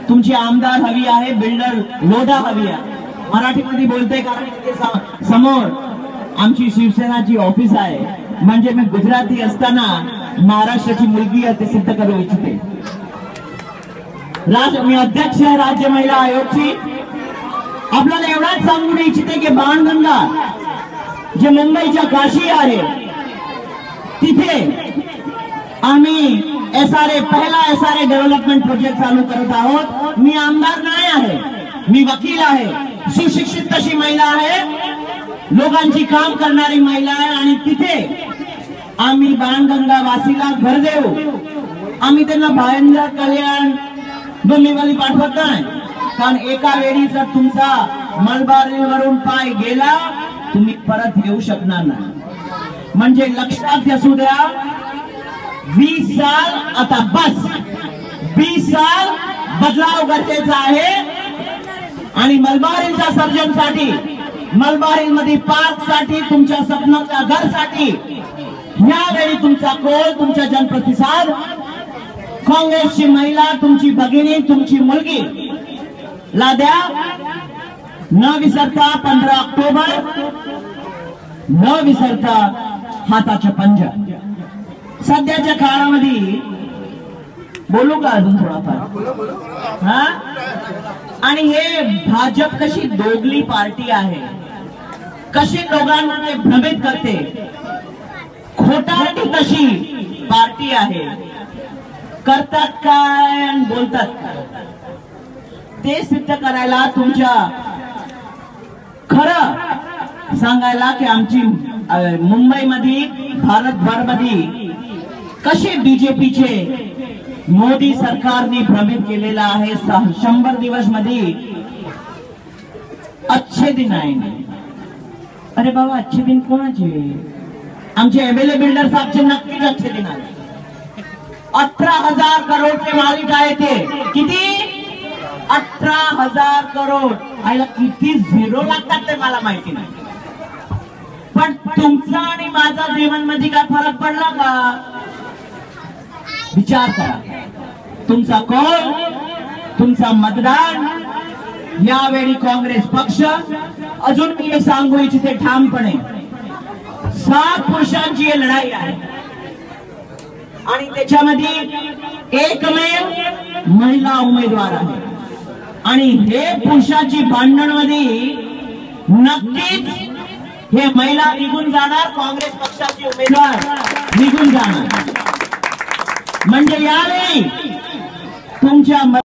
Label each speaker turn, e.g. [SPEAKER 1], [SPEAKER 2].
[SPEAKER 1] तुमची आमदार हवी आहे, बिल्डर लोढा हवी आहे. मराठीमध्ये बोलते कारण इथे समोर आमची शिवसेनाची ऑफिस आहे. म्हणजे मी गुजराती असताना महाराष्ट्राची मुलगी आहे ते सिद्ध करू इच्छिते. मी अध्यक्ष आहे राज्य महिला आयोगची. आपल्याला एवढाच सांगू इच्छिते की बाणगंगा जे मुंबईच्या काशी आहे तिथे आम्ही पहिला SRA डेव्हलपमेंट प्रोजेक्ट चालू करत आहोत. मी आमदार नाही आहे, मी वकील आहे, सुशिक्षित तशी महिला आहे, लोकांची काम करणारी महिला आहे. आणि तिथे आम्ही बाणगंगा वासीला घर देऊ. आम्ही त्यांना भायंद्र कल्याण डोंबिवली पाठवत नाही. कारण एका वेळी जर तुमचा मलबारीवरून पाय गेला तुम्ही परत येऊ शकणार नाही. म्हणजे लक्षात असू द्या, 20 साल आता बस, 20 साल बदलाव गरजेचा आहे. आणि मलबारीच्या सर्जनसाठी, मलबारीमध्ये पार्कसाठी, तुमच्या स्वप्नाच्या घरसाठी यावेळी तुमचा कौल, तुमचा जनप्रतिसाद काँग्रेसची महिला, तुमची भगिनी, तुमची मुलगी ला द्या. न विसरता 15 ऑक्टोबर, न विसरता हाताच्या पंजा. सध्याच्या काळामध्ये बोलू का अजून थोडाफार? हा. आणि हे भाजप कशी दोगली पार्टी आहे, कशी लोकांना ते भ्रमित करते, खोटारडी तशी पार्टी आहे. करतात काय आणि बोलतात काय ते सिद्ध करायला, तुमच्या खरं सांगायला की आमची मुंबईमध्ये, भारतभरमध्ये कसे बीजेपीचे मोदी सरकारने भ्रमित केलेला आहे. 100 दिवस मध्ये अच्छे दिन आएंगे. अरे बाबा, अच्छे दिन कोणाचे? आमचे एमएलए बिल्डर साहेबचे नक्कीच अच्छे दिन आले. 18,000 करोडचे मालिक आहे ते. किती? 18,000 करोड. आईला किती झिरो लागतात ते मला माहिती नाही. पण तुमचा आणि माझा जीवनमध्ये काय फरक पडला का? विचार करा. तुमचा कौल, तुमचा मतदान. यावेळी काँग्रेस पक्ष, अजून मी हे सांगू इच्छिते ठामपणे, 7 पुरुषांची ही लढाई आहे. आणि त्याच्यामध्ये एकमेव महिला उमेदवार आहे. आणि हे पुरुषाची भांडणमध्ये नक्कीच हे महिला निघून जाणार, काँग्रेस पक्षाचे उमेदवार निघून जाणार. म्हणजे यावेळी तुमच्या